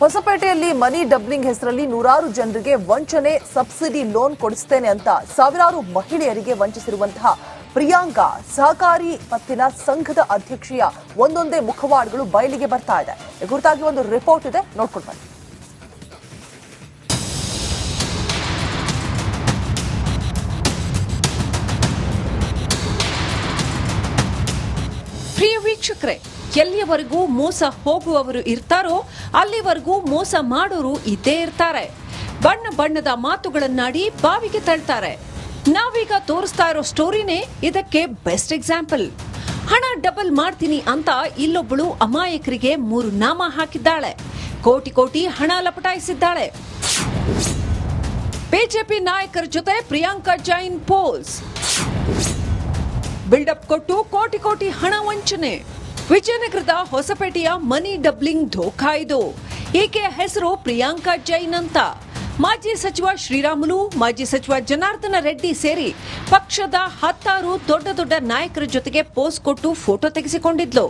ಹೊಸಪೇಟೆಯಲ್ಲಿ ಮನಿ ಡಬ್ಲಿಂಗ್ ಹೆಸರಲ್ಲಿ ನೂರಾರು ಜನರಿಗೆ ವಂಚನೆ ಸಬ್ಸಿಡಿ ಲೋನ್ ಕೊಡಿಸುತ್ತೇನೆ ಅಂತ ಸಾವಿರಾರು ಮಹಿಳೆಯರಿಗೆ ವಂಚಿಸಿರುವಂತಹ ಪ್ರಿಯಾಂಕಾ ಸಹಕಾರಿ ಪತ್ತಿನ ಸಂಘದ ಅಧ್ಯಕ್ಷೆಯ ಒಂದೊಂದೇ ಮುಖವಾಡಗಳು ಬಯಲಿಗೆ ಬರ್ತಾ ಇದೆ. ಈ ಕುರಿತಾಗಿ ಒಂದು ರಿಪೋರ್ಟ್ ಇದೆ, ನೋಡ್ಕೊಂಡು ಬನ್ನಿ. ಪ್ರಿಯ ವೀಕ್ಷಕರೇ, ಎಲ್ಲಿಯವರೆಗೂ ಮೋಸ ಹೋಗುವವರು ಇರ್ತಾರೋ ಅಲ್ಲಿವರೆಗೂ ಮೋಸ ಮಾಡೋರು ಇದ್ದೇ ಇರ್ತಾರೆ. ಬಣ್ಣ ಬಣ್ಣದ ಮಾತುಗಳನ್ನಾಡಿ ಬಾವಿಗೆ ತಳ್ತಾರೆ. ನಾವೀಗ ತೋರಿಸ್ತಾ ಇರೋ ಸ್ಟೋರಿನೇ ಇದಕ್ಕೆ ಬೆಸ್ಟ್ ಎಕ್ಸಾಂಪಲ್. ಹಣ ಡಬಲ್ ಮಾಡ್ತೀನಿ ಅಂತ ಇಲ್ಲೊಬ್ಬಳು ಅಮಾಯಕರಿಗೆ 3 ನಾಮ ಹಾಕಿದ್ದಾಳೆ. ಕೋಟಿ ಕೋಟಿ ಹಣ ಲಪಟಾಯಿಸಿದ್ದಾಳೆ. ಬಿಜೆಪಿ ನಾಯಕರ ಜೊತೆ ಪ್ರಿಯಾಂಕಾ ಜೈನ್ ಪೋಸ್. ಬಿಲ್ಡಪ್ ಕೊಟ್ಟು ಕೋಟಿ ಕೋಟಿ ಹಣ ವಂಚನೆ. ವಿಜಯನಗರದ ಹೊಸಪೇಟೆಯ ಮನಿ ಡಬ್ಲಿಂಗ್ ಧೋಖಾ ಇದು. ಈಕೆಯ ಹೆಸರು ಪ್ರಿಯಾಂಕಾ ಜೈನ್ ಅಂತ. ಮಾಜಿ ಸಚಿವ ಶ್ರೀರಾಮುಲು, ಮಾಜಿ ಸಚಿವ ಜನಾರ್ದನ ರೆಡ್ಡಿ ಸೇರಿ ಪಕ್ಷದ 10 ದೊಡ್ಡ ನಾಯಕರ ಜೊತೆಗೆ ಪೋಸ್ ಕೊಟ್ಟು ಫೋಟೋ ತೆಗೆಸಿಕೊಂಡಿದ್ಲು.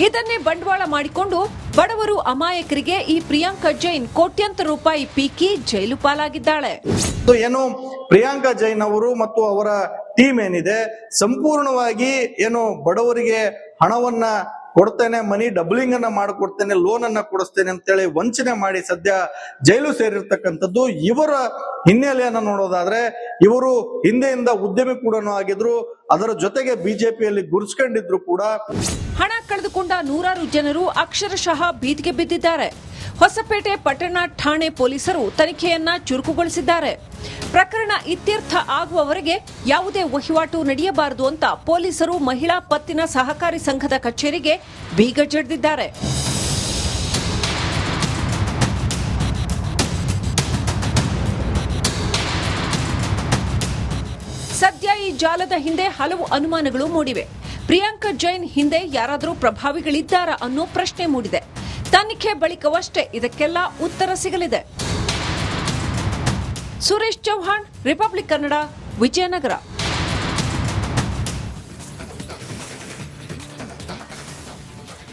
ಇದನ್ನೇ ಬಂಡವಾಳ ಮಾಡಿಕೊಂಡು ಬಡವರು ಅಮಾಯಕರಿಗೆ ಈ ಪ್ರಿಯಾಂಕಾ ಜೈನ್ ಕೋಟ್ಯಂತರ ರೂಪಾಯಿ ಪೀಕಿ ಜೈಲು ಪಾಲಾಗಿದ್ದಾಳೆ. ಏನು ಪ್ರಿಯಾಂಕಾ ಜೈನ್ ಅವರು ಮತ್ತು ಅವರ ಟೀಮ್ ಏನಿದೆ ಸಂಪೂರ್ಣವಾಗಿ ಏನು ಬಡವರಿಗೆ ಹಣವನ್ನ ಕೊಡ್ತೇನೆ, ಮನಿ ಡಬ್ಲಿಂಗ್ ಅನ್ನ ಮಾಡಿಕೊಡ್ತೇನೆ, ಲೋನ್ ಅನ್ನ ಕೊಡಿಸ್ತೇನೆ ಅಂತೇಳಿ ವಂಚನೆ ಮಾಡಿ ಸದ್ಯ ಜೈಲು ಸೇರಿರ್ತಕ್ಕಂಥದ್ದು. ಇವರ ಹಿನ್ನೆಲೆಯನ್ನ ನೋಡೋದಾದ್ರೆ ಇವರು ಹಿಂದೆಯಿಂದ ಉದ್ಯಮಿ ಕೂಡ ಆಗಿದ್ರು, ಅದರ ಜೊತೆಗೆ ಬಿಜೆಪಿಯಲ್ಲಿ ಗುರುಸ್ಕೊಂಡಿದ್ರು ಕೂಡ. ಹಣ ಕಳೆದುಕೊಂಡ ನೂರಾರು ಜನರು ಅಕ್ಷರಶಃ ಭೀತಿಗೆ ಬಿದ್ದಿದ್ದಾರೆ. ಹೊಸಪೇಟೆ ಪಟ್ಟಣ ಠಾಣೆ ಪೊಲೀಸರು ತನಿಖೆಯನ್ನ ಚುರುಕುಗೊಳಿಸಿದ್ದಾರೆ. ಪ್ರಕರಣ ಇತ್ಯರ್ಥ ಆಗುವವರೆಗೆ ಯಾವುದೇ ವಹಿವಾಟು ನಡೆಯಬಾರದು ಅಂತ ಪೊಲೀಸರು ಮಹಿಳಾ ಪತ್ತಿನ ಸಹಕಾರಿ ಸಂಘದ ಕಚೇರಿಗೆ ಬೀಗ ಜಡಿದಿದ್ದಾರೆ. ಸದ್ಯ ಈ ಜಾಲದ ಹಿಂದೆ ಹಲವು ಅನುಮಾನಗಳು ಮೂಡಿವೆ. ಪ್ರಿಯಾಂಕಾ ಜೈನ್ ಹಿಂದೆ ಯಾರಾದರೂ ಪ್ರಭಾವಿಗಳಿದ್ದಾರಾ ಅನ್ನೋ ಪ್ರಶ್ನೆ ಮೂಡಿದೆ. ತನಿಖೆ ಬಳಿಕವಷ್ಟೇ ಇದಕ್ಕೆಲ್ಲ ಉತ್ತರ ಸಿಗಲಿದೆ. ಸುರೇಶ್ ಚೌಹಾಣ್, ರಿಪಬ್ಲಿಕ್ ಕನ್ನಡ, ವಿಜಯನಗರ.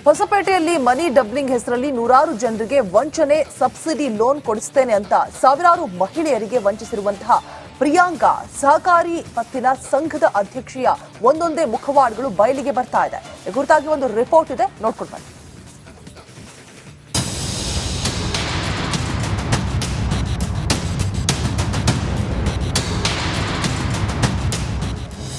ಹೊಸಪೇಟೆಯಲ್ಲಿ ಮನಿ ಡಬ್ಲಿಂಗ್ ಹೆಸರಲ್ಲಿ ನೂರಾರು ಜನರಿಗೆ ವಂಚನೆ ಸಬ್ಸಿಡಿ ಲೋನ್ ಕೊಡಿಸುತ್ತೇನೆ ಅಂತ ಸಾವಿರಾರು ಮಹಿಳೆಯರಿಗೆ ವಂಚಿಸಿರುವಂತಹ ಪ್ರಿಯಾಂಕಾ ಸಹಕಾರಿ ಪತ್ತಿನ ಸಂಘದ ಅಧ್ಯಕ್ಷೆಯ ಒಂದೊಂದೇ ಮುಖವಾಡಗಳು ಬಯಲಿಗೆ ಬರ್ತಾ ಇದೆ. ಈ ಕುರಿತಾಗಿ ಒಂದು ರಿಪೋರ್ಟ್ ಇದೆ, ನೋಡ್ಕೊಂಡು ಬನ್ನಿ.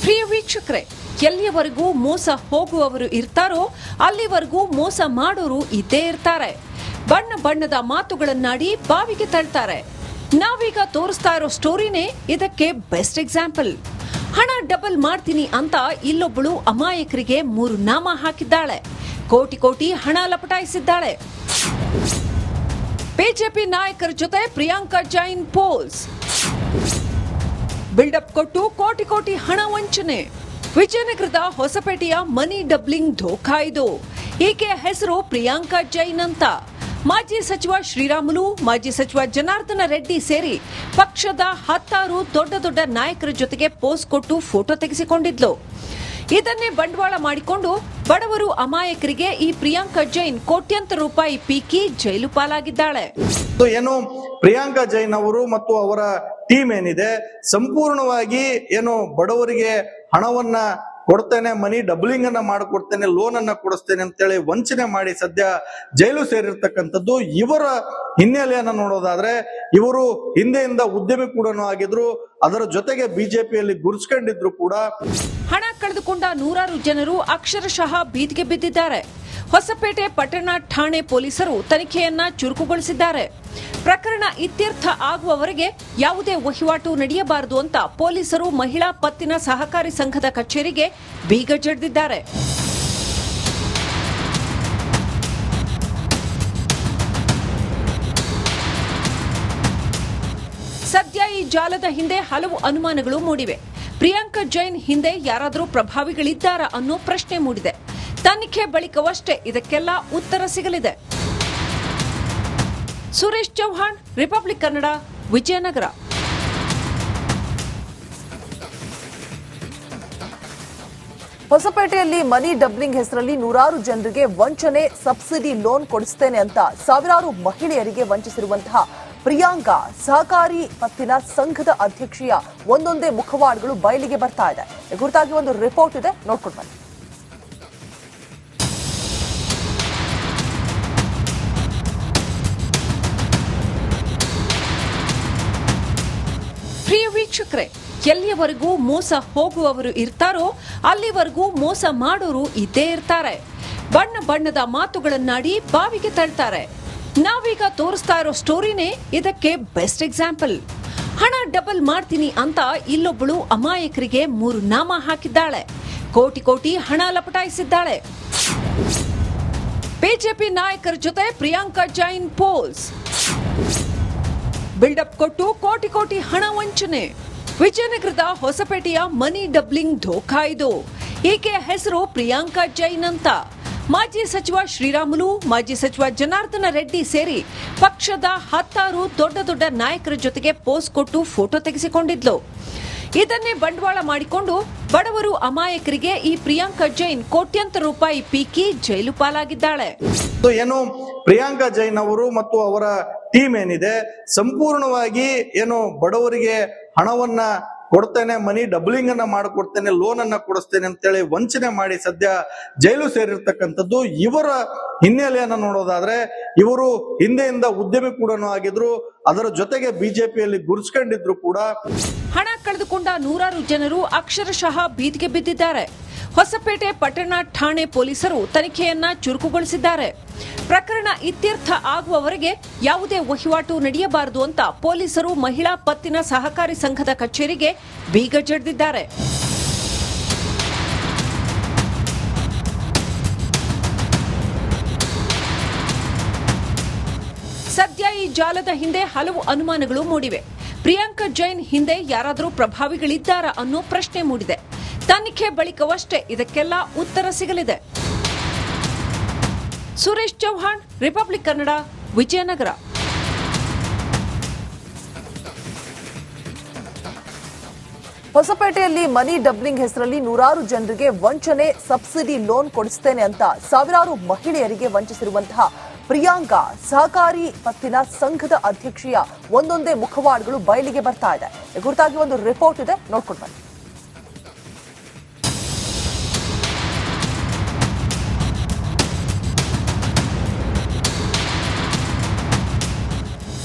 ಪ್ರಿಯ ವೀಕ್ಷಕರೇ, ಎಲ್ಲಿಯವರೆಗೂ ಮೋಸ ಹೋಗುವವರು ಇರ್ತಾರೋ ಅಲ್ಲಿವರೆಗೂ ಮೋಸ ಮಾಡೋರು ಇದ್ದೇ ಇರ್ತಾರೆ. ಬಣ್ಣ ಬಣ್ಣದ ಮಾತುಗಳನ್ನಾಡಿ ಬಾವಿಗೆ ತಳ್ತಾರೆ. ನಾವೀಗ ತೋರಿಸ್ತಾ ಇರೋ ಸ್ಟೋರಿನೇ ಇದಕ್ಕೆ ಬೆಸ್ಟ್ ಎಕ್ಸಾಂಪಲ್. ಹಣ ಡಬಲ್ ಮಾಡ್ತೀನಿ ಅಂತ ಇಲ್ಲೊಬ್ಬಳು ಅಮಾಯಕರಿಗೆ 3 ನಾಮ ಹಾಕಿದ್ದಾಳೆ. ಕೋಟಿ ಕೋಟಿ ಹಣ ಲಪಟಾಯಿಸಿದ್ದಾಳೆ. ಬಿಜೆಪಿ ನಾಯಕರ ಜೊತೆ ಪ್ರಿಯಾಂಕಾ ಜೈನ್ ಪೋಸ್. ಬಿಲ್ಡಪ್ ಕೊಟ್ಟು ಕೋಟಿ ಕೋಟಿ ಹಣ ವಂಚನೆ. ವಿಜಯನಗರದ ಹೊಸಪೇಟೆಯ ಮನಿ ಡಬ್ಲಿಂಗ್ ಧೋಖಾ ಇದು. ಈಕೆಯ ಹೆಸರು ಪ್ರಿಯಾಂಕಾ ಜೈನ್ ಅಂತ. ಮಾಜಿ ಸಚಿವ ಶ್ರೀರಾಮುಲು, ಮಾಜಿ ಸಚಿವ ಜನಾರ್ದನ ರೆಡ್ಡಿ ಸೇರಿ ಪಕ್ಷದ 10 ದೊಡ್ಡ ನಾಯಕರ ಜೊತೆಗೆ ಪೋಸ್ ಕೊಟ್ಟು ಫೋಟೋ ತೆಗೆಸಿಕೊಂಡಿದ್ಲು. ಇದನ್ನೇ ಬಂಡವಾಳ ಮಾಡಿಕೊಂಡು ಬಡವರು ಅಮಾಯಕರಿಗೆ ಈ ಪ್ರಿಯಾಂಕಾ ಜೈನ್ ಕೋಟ್ಯಂತರ ರೂಪಾಯಿ ಪೀಕಿ ಜೈಲು ಪಾಲಾಗಿದ್ದಾಳೆ. ಏನು ಪ್ರಿಯಾಂಕಾ ಜೈನ್ ಅವರು ಮತ್ತು ಅವರ ಟೀಮ್ ಏನಿದೆ ಸಂಪೂರ್ಣವಾಗಿ ಏನು ಬಡವರಿಗೆ ಹಣವನ್ನ ಕೊಡ್ತೇನೆ, ಮನಿ ಡಬ್ಲಿಂಗ್ ಅನ್ನ ಮಾಡಿಕೊಡ್ತೇನೆ, ಲೋನ್ ಅನ್ನ ಕೊಡಿಸ್ತೇನೆ ಅಂತೇಳಿ ವಂಚನೆ ಮಾಡಿ ಸದ್ಯ ಜೈಲು ಸೇರಿರ್ತಕ್ಕಂಥದ್ದು. ಇವರ ಹಿನ್ನೆಲೆಯನ್ನ ನೋಡೋದಾದ್ರೆ ಇವರು ಹಿಂದೆಯಿಂದ ಉದ್ಯಮಿ ಕೂಡ ಆಗಿದ್ರು, ಅದರ ಜೊತೆಗೆ ಬಿಜೆಪಿಯಲ್ಲಿ ಗುರುಸ್ಕೊಂಡಿದ್ರು ಕೂಡ. ಹಣ ಕಳೆದುಕೊಂಡ ನೂರಾರು ಜನರು ಅಕ್ಷರಶಃ ಭೀತಿಗೆ ಬಿದ್ದಿದ್ದಾರೆ. ಹೊಸಪೇಟೆ ಪಟ್ಟಣ ಠಾಣೆ ಪೊಲೀಸರು ತನಿಖೆಯನ್ನ ಚುರುಕುಗೊಳಿಸಿದ್ದಾರೆ. ಪ್ರಕರಣ ಇತ್ಯರ್ಥ ಆಗುವವರೆಗೆ ಯಾವುದೇ ವಹಿವಾಟು ನಡೆಯಬಾರದು ಅಂತ ಪೊಲೀಸರು ಮಹಿಳಾ ಪತ್ತಿನ ಸಹಕಾರಿ ಸಂಘದ ಕಚೇರಿಗೆ ಬೀಗ ಜಡಿದಿದ್ದಾರೆ. ಸದ್ಯ ಈ ಜಾಲದ ಹಿಂದೆ ಹಲವು ಅನುಮಾನಗಳು ಮೂಡಿವೆ. ಪ್ರಿಯಾಂಕಾ ಜೈನ್ ಹಿಂದೆ ಯಾರಾದರೂ ಪ್ರಭಾವಿಗಳಿದ್ದಾರಾ ಅನ್ನೋ ಪ್ರಶ್ನೆ ಮೂಡಿದೆ. ತನಿಖೆ ಬಳಿಕವಷ್ಟೇ ಇದಕ್ಕೆಲ್ಲ ಉತ್ತರ ಸಿಗಲಿದೆ. ಸುರೇಶ್ ಚೌಹಾಣ್, ರಿಪಬ್ಲಿಕ್ ಕನ್ನಡ, ವಿಜಯನಗರ. ಹೊಸಪೇಟೆಯಲ್ಲಿ ಮನಿ ಡಬ್ಲಿಂಗ್ ಹೆಸರಲ್ಲಿ ನೂರಾರು ಜನರಿಗೆ ವಂಚನೆ ಸಬ್ಸಿಡಿ ಲೋನ್ ಕೊಡಿಸ್ತೇನೆ ಅಂತ ಸಾವಿರಾರು ಮಹಿಳೆಯರಿಗೆ ವಂಚಿಸಿರುವಂತಹ ಪ್ರಿಯಾಂಕಾ ಸಹಕಾರಿ ಪತ್ತಿನ ಸಂಘದ ಅಧ್ಯಕ್ಷೆಯ ಒಂದೊಂದೇ ಮುಖವಾಡಗಳು ಬಯಲಿಗೆ ಬರ್ತಾ ಇದೆ. ಈ ಕುರಿತಾಗಿ ಒಂದು ರಿಪೋರ್ಟ್ ಇದೆ, ನೋಡ್ಕೊಂಡು ಬನ್ನಿ. ಪ್ರಿಯ ವೀಕ್ಷಕರೇ, ಎಲ್ಲಿಯವರೆಗೂ ಮೋಸ ಹೋಗುವವರು ಇರ್ತಾರೋ ಅಲ್ಲಿವರೆಗೂ ಮೋಸ ಮಾಡೋರು ಇದ್ದೇ ಇರ್ತಾರೆ. ಬಣ್ಣ ಬಣ್ಣದ ಮಾತುಗಳನ್ನಾಡಿ ಬಾವಿಗೆ ತಳ್ತಾರೆ. ನಾವೀಗ ತೋರಿಸ್ತಾ ಇರೋ ಸ್ಟೋರಿನೇ ಇದಕ್ಕೆ ಬೆಸ್ಟ್ ಎಕ್ಸಾಂಪಲ್. ಹಣ ಡಬಲ್ ಮಾಡ್ತೀನಿ ಅಂತ ಇಲ್ಲೊಬ್ಬಳು ಅಮಾಯಕರಿಗೆ 3 ನಾಮ ಹಾಕಿದ್ದಾಳೆ. ಕೋಟಿ ಕೋಟಿ ಹಣ ಲಪಟಾಯಿಸಿದ್ದಾಳೆ. ಬಿಜೆಪಿ ನಾಯಕರ ಜೊತೆ ಪ್ರಿಯಾಂಕಾ ಜೈನ್ ಪೋಸ್. ಬಿಲ್ಡಪ್ ಕೊಟ್ಟು ಕೋಟಿ ಕೋಟಿ ಹಣ ವಂಚನೆ. ವಿಜಯನಗರದ ಹೊಸಪೇಟೆಯ ಮನಿ ಡಬ್ಲಿಂಗ್ ಧೋಖಾ ಇದು. ಈಕೆಯ ಹೆಸರು ಪ್ರಿಯಾಂಕಾ ಜೈನ್ ಅಂತ. ಮಾಜಿ ಸಚಿವ ಶ್ರೀರಾಮುಲು, ಮಾಜಿ ಸಚಿವ ಜನಾರ್ದನ ರೆಡ್ಡಿ ಸೇರಿ ಪಕ್ಷದ 10 ದೊಡ್ಡ ದೊಡ್ಡ ನಾಯಕರ ಜೊತೆಗೆ ಪೋಸ್ ಕೊಟ್ಟು ಫೋಟೋ ತೆಗೆಸಿಕೊಂಡಿದ್ಲು. ಇದನ್ನೇ ಬಂಡವಾಳ ಮಾಡಿಕೊಂಡು ಬಡವರು ಅಮಾಯಕರಿಗೆ ಈ ಪ್ರಿಯಾಂಕಾ ಜೈನ್ ಕೋಟ್ಯಂತರ ರೂಪಾಯಿ ಪೀಕಿ ಜೈಲು ಪಾಲಾಗಿದ್ದಾಳೆ. ಏನು ಪ್ರಿಯಾಂಕಾ ಜೈನ್ ಅವರು ಮತ್ತು ಅವರ ಟೀಮ್ ಏನಿದೆ ಸಂಪೂರ್ಣವಾಗಿ ಏನು ಬಡವರಿಗೆ ಹಣವನ್ನ ಕೊಡ್ತೇನೆ, ಮನಿ ಡಬ್ಲಿಂಗ್ ಅನ್ನ ಮಾಡಿಕೊಡ್ತೇನೆ, ಲೋನ್ ಅನ್ನ ಕೊಡಿಸ್ತೇನೆ ಅಂತೇಳಿ ವಂಚನೆ ಮಾಡಿ ಸದ್ಯ ಜೈಲು ಸೇರಿರ್ತಕ್ಕಂಥದ್ದು. ಇವರ ಹಿನ್ನೆಲೆಯನ್ನ ನೋಡೋದಾದ್ರೆ ಇವರು ಹಿಂದೆಯಿಂದ ಉದ್ಯಮಿ ಕೂಡ ಆಗಿದ್ರು, ಅದರ ಜೊತೆಗೆ ಬಿಜೆಪಿಯಲ್ಲಿ ಗುರುಸ್ಕೊಂಡಿದ್ರು ಕೂಡ. ಹಣ ಕಳೆದುಕೊಂಡ ನೂರಾರು ಜನರು ಅಕ್ಷರಶಃ ಬೀದಿಗೆ ಬಿದ್ದಿದ್ದಾರೆ. ಹೊಸಪೇಟೆ ಪಟ್ಟಣ ಠಾಣೆ ಪೊಲೀಸರು ತನಿಖೆಯನ್ನ ಚುರುಕುಗೊಳಿಸಿದ್ದಾರೆ. ಪ್ರಕರಣ ಇತ್ಯರ್ಥ ಆಗುವವರೆಗೆ ಯಾವುದೇ ವಹಿವಾಟು ನಡೆಯಬಾರದು ಅಂತ ಪೊಲೀಸರು ಮಹಿಳಾ ಪತ್ತಿನ ಸಹಕಾರಿ ಸಂಘದ ಕಚೇರಿಗೆ ಬೀಗ ಜಡಿದಿದ್ದಾರೆ. ಸದ್ಯ ಈ ಜಾಲದ ಹಿಂದೆ ಹಲವು ಅನುಮಾನಗಳು ಮೂಡಿವೆ. ಪ್ರಿಯಾಂಕಾ ಜೈನ್ ಹಿಂದೆ ಯಾರಾದರೂ ಪ್ರಭಾವಿಗಳಿದ್ದಾರಾ ಅನ್ನೋ ಪ್ರಶ್ನೆ ಮೂಡಿದೆ. ತನಿಖೆ ಬಳಿಕವಷ್ಟೇ ಇದಕ್ಕೆಲ್ಲ ಉತ್ತರ ಸಿಗಲಿದೆ. ಸುರೇಶ್ ಚೌಹಾಣ್, ರಿಪಬ್ಲಿಕ್ ಕನ್ನಡ, ವಿಜಯನಗರ. ಹೊಸಪೇಟೆಯಲ್ಲಿ ಮನಿ ಡಬ್ಲಿಂಗ್ ಹೆಸರಲ್ಲಿ ನೂರಾರು ಜನರಿಗೆ ವಂಚನೆ ಸಬ್ಸಿಡಿ ಲೋನ್ ಕೊಡಿಸ್ತೇನೆ ಅಂತ ಸಾವಿರಾರು ಮಹಿಳೆಯರಿಗೆ ವಂಚಿಸಿರುವಂತಹ ಪ್ರಿಯಾಂಕಾ ಸಹಕಾರಿ ಪತ್ತಿನ ಸಂಘದ ಅಧ್ಯಕ್ಷೆಯ ಒಂದೊಂದೇ ಮುಖವಾಡಗಳು ಬಯಲಿಗೆ ಬರ್ತಾ ಇದೆ. ಈ ಕುರಿತಾಗಿ ಒಂದು ರಿಪೋರ್ಟ್ ಇದೆ, ನೋಡ್ಕೊಂಡು ಬನ್ನಿ.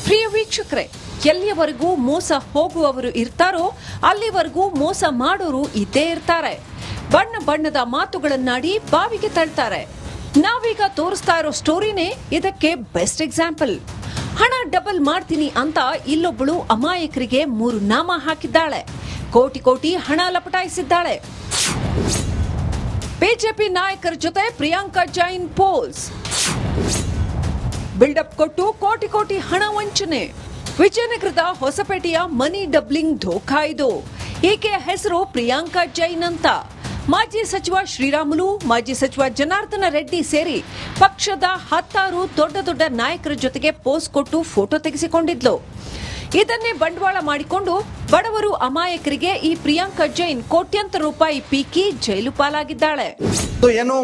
ಪ್ರಿಯ ವೀಕ್ಷಕರೇ, ಎಲ್ಲಿಯವರೆಗೂ ಮೋಸ ಹೋಗುವವರು ಇರ್ತಾರೋ ಅಲ್ಲಿವರೆಗೂ ಮೋಸ ಮಾಡೋರು ಇದ್ದೇ ಇರ್ತಾರೆ. ಬಣ್ಣ ಬಣ್ಣದ ಮಾತುಗಳನ್ನಾಡಿ ಬಾವಿಗೆ ತಳ್ತಾರೆ. ನಾವೀಗ ತೋರಿಸ್ತಾ ಇರೋ ಸ್ಟೋರಿನೇ ಇದಕ್ಕೆ ಬೆಸ್ಟ್ ಎಕ್ಸಾಂಪಲ್. ಹಣ ಡಬಲ್ ಮಾಡ್ತೀನಿ ಅಂತ ಇಲ್ಲೊಬ್ಬಳು ಅಮಾಯಕರಿಗೆ 3 ನಾಮ ಹಾಕಿದ್ದಾಳೆ. ಕೋಟಿ ಕೋಟಿ ಹಣ ಲಪಟಾಯಿಸಿದ್ದಾಳೆ. ಬಿಜೆಪಿ ನಾಯಕರ ಜೊತೆ ಪ್ರಿಯಾಂಕಾ ಜೈನ್ ಪೋಸ್. ಬಿಲ್ಡಪ್ ಕೊಟ್ಟು ಕೋಟಿ ಕೋಟಿ ಹಣ ವಂಚನೆ. ವಿಜಯನಗರದ ಹೊಸಪೇಟೆಯ ಮನಿ ಡಬ್ಲಿಂಗ್ ಧೋಖಾ ಇದು. ಈಕೆಯ ಹೆಸರು ಪ್ರಿಯಾಂಕಾ ಜೈನ್ ಅಂತ. ಮಾಜಿ ಸಚಿವ ಶ್ರೀರಾಮುಲು, ಮಾಜಿ ಸಚಿವ ಜನಾರ್ದನ ರೆಡ್ಡಿ ಸೇರಿ ಪಕ್ಷದ 10 ದೊಡ್ಡ ದೊಡ್ಡ ನಾಯಕರ ಜೊತೆಗೆ ಪೋಸ್ ಕೊಟ್ಟು ಫೋಟೋ ತೆಗೆಸಿಕೊಂಡಿದ್ಲು. ಇದನ್ನೇ ಬಂಡವಾಳ ಮಾಡಿಕೊಂಡು ಬಡವರು ಅಮಾಯಕರಿಗೆ ಈ ಪ್ರಿಯಾಂಕಾ ಜೈನ್ ಕೋಟ್ಯಂತರ ರೂಪಾಯಿ ಪೀಕಿ ಜೈಲು ಪಾಲಾಗಿದ್ದಾಳೆ. ಏನು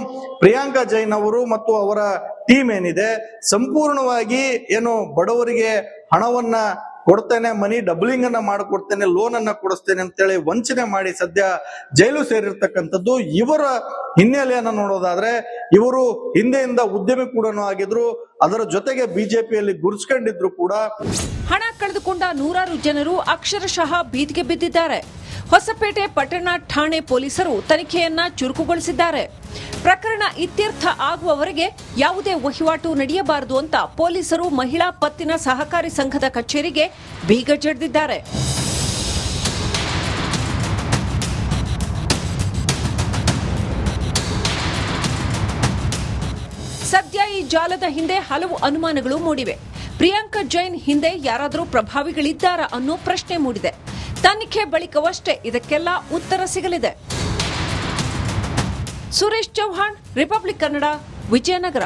ಪ್ರಿಯಾಂಕಾ ಜೈನ್ ಅವರು ಮತ್ತು ಅವರ ಟೀಮ್ ಏನಿದೆ ಸಂಪೂರ್ಣವಾಗಿ ಏನು ಬಡವರಿಗೆ ಹಣವನ್ನ ಕೊಡ್ತೇನೆ, ಮನಿ ಡಬ್ಲಿಂಗ್ ಅನ್ನ ಮಾಡಿಕೊಡ್ತೇನೆ, ಲೋನ್ ಅನ್ನ ಕೊಡಿಸ್ತೇನೆ ಅಂತೇಳಿ ವಂಚನೆ ಮಾಡಿ ಸದ್ಯ ಜೈಲು ಸೇರಿರ್ತಕ್ಕಂಥದ್ದು. ಇವರ ಹಿನ್ನೆಲೆಯನ್ನ ನೋಡೋದಾದ್ರೆ ಇವರು ಹಿಂದೆಯಿಂದ ಉದ್ಯಮಿ ಕೂಡ ಆಗಿದ್ರು, ಅದರ ಜೊತೆಗೆ ಬಿಜೆಪಿಯಲ್ಲಿ ಗುರುಸ್ಕೊಂಡಿದ್ರು ಕೂಡ. ಹಣ ಕಳೆದುಕೊಂಡ ನೂರಾರು ಜನರು ಅಕ್ಷರಶಃ ಬೀದಿಗೆ ಬಿದ್ದಿದ್ದಾರೆ. ಹೊಸಪೇಟೆ ಪಟ್ಟಣ ಠಾಣೆ ಪೊಲೀಸರು ತನಿಖೆಯನ್ನ ಚುರುಕುಗೊಳಿಸಿದ್ದಾರೆ. ಪ್ರಕರಣ ಇತ್ಯರ್ಥ ಆಗುವವರೆಗೆ ಯಾವುದೇ ವಹಿವಾಟು ನಡೆಯಬಾರದು ಅಂತ ಪೊಲೀಸರು ಮಹಿಳಾ ಪತ್ತಿನ ಸಹಕಾರಿ ಸಂಘದ ಕಚೇರಿಗೆ ಬೀಗ ಜಡಿದಿದ್ದಾರೆ. ಸದ್ಯ ಈ ಜಾಲದ ಹಿಂದೆ ಹಲವು ಅನುಮಾನಗಳು ಮೂಡಿವೆ. ಪ್ರಿಯಾಂಕಾ ಜೈನ್ ಹಿಂದೆ ಯಾರಾದರೂ ಪ್ರಭಾವಿಗಳಿದ್ದಾರಾ ಅನ್ನೋ ಪ್ರಶ್ನೆ ಮೂಡಿದೆ. ತನಿಖೆ ಬಳಿಕವಷ್ಟೇ ಇದಕ್ಕೆಲ್ಲ ಉತ್ತರ ಸಿಗಲಿದೆ. ಸುರೇಶ್ ಚೌಹಾಣ್, ರಿಪಬ್ಲಿಕ್ ಕನ್ನಡ, ವಿಜಯನಗರ.